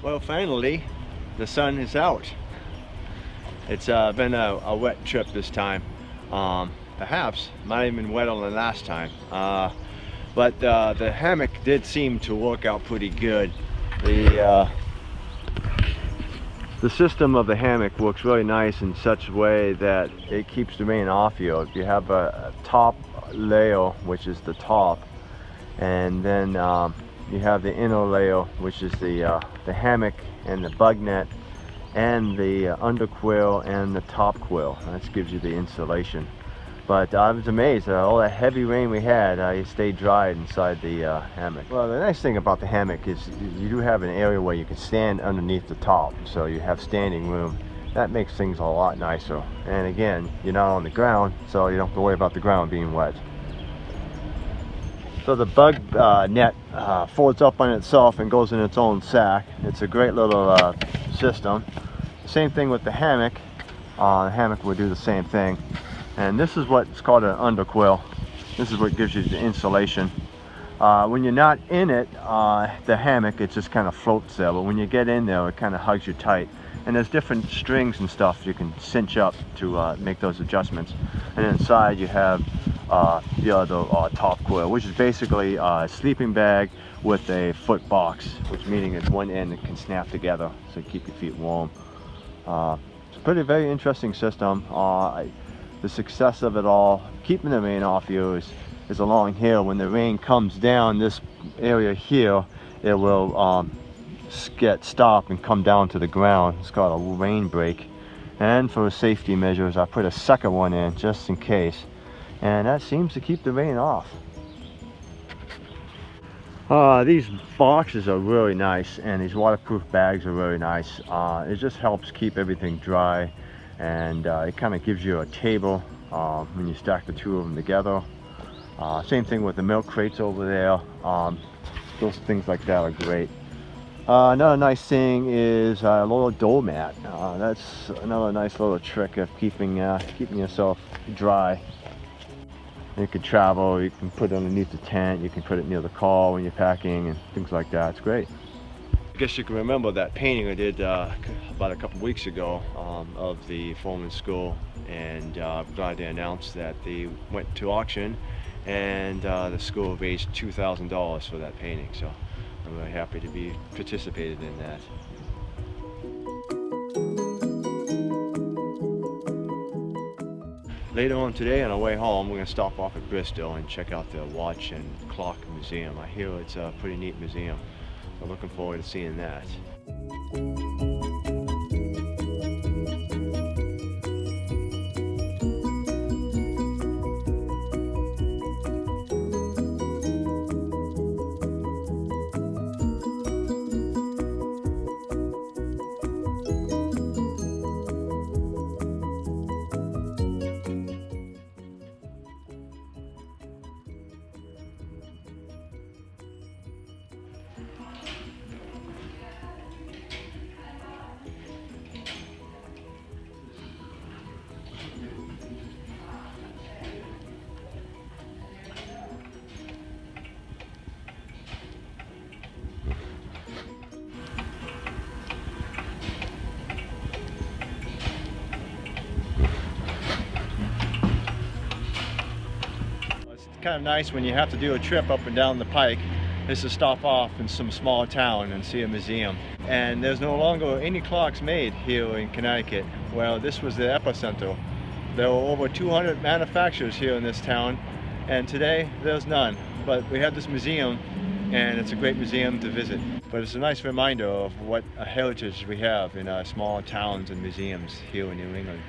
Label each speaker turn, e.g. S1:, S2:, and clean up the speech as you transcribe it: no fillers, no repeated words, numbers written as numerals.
S1: Well, finally, the sun is out. It's been a wet trip this time. Perhaps might have been wetter than last time. But the hammock did seem to work out pretty good. The system of the hammock works really nice in such a way that it keeps the rain off you. If you have a top layer, which is the top, and then you have the inner layer, which is the hammock and the bug net and the underquill and the top quill. That gives you the insulation. But I was amazed at all that heavy rain we had. It stayed dry inside the hammock. Well, the nice thing about the hammock is you do have an area where you can stand underneath the top, so you have standing room. That makes things a lot nicer. And again, you're not on the ground, so you don't have to worry about the ground being wet. So the bug net folds up on itself and goes in its own sack. It's a great little system. Same thing with the hammock. The hammock will do the same thing. And this is what's called an underquill. This is what gives you the insulation. When you're not in it, the hammock, it just kind of floats there. But when you get in there, it kind of hugs you tight. And there's different strings and stuff you can cinch up to make those adjustments. And inside you have the other top quill, which is basically a sleeping bag with a foot box, which meaning it's one end that can snap together so you keep your feet warm. It's a pretty very interesting system. The success of it all, keeping the rain off you, is along here. When the rain comes down this area here, it will stop and come down to the ground. It's called a rain break. And for safety measures, I put a second one in just in case, and that seems to keep the rain off. These boxes are really nice, and these waterproof bags are really nice. It just helps keep everything dry, and it kind of gives you a table when you stack the two of them together. Same thing with the milk crates over there. Those things like that are great. Another nice thing is a little doormat. That's another nice little trick of keeping yourself dry. You can travel, you can put it underneath the tent, you can put it near the car when you're packing and things like that. It's great. I guess you can remember that painting I did about a couple weeks ago of the foreman's school, and I'm glad to announce that they went to auction, and the school raised $2,000 for that painting. So I'm really happy to be participated in that. Later on today, on our way home, we're going to stop off at Bristol and check out the Watch and Clock Museum. I hear it's a pretty neat museum. I'm looking forward to seeing that. Kind of nice when you have to do a trip up and down the pike is to stop off in some small town and see a museum. And there's no longer any clocks made here in Connecticut. Well, this was the epicenter. There were over 200 manufacturers here in this town, and today there's none. But we have this museum, and it's a great museum to visit. But it's a nice reminder of what a heritage we have in our small towns and museums here in New England.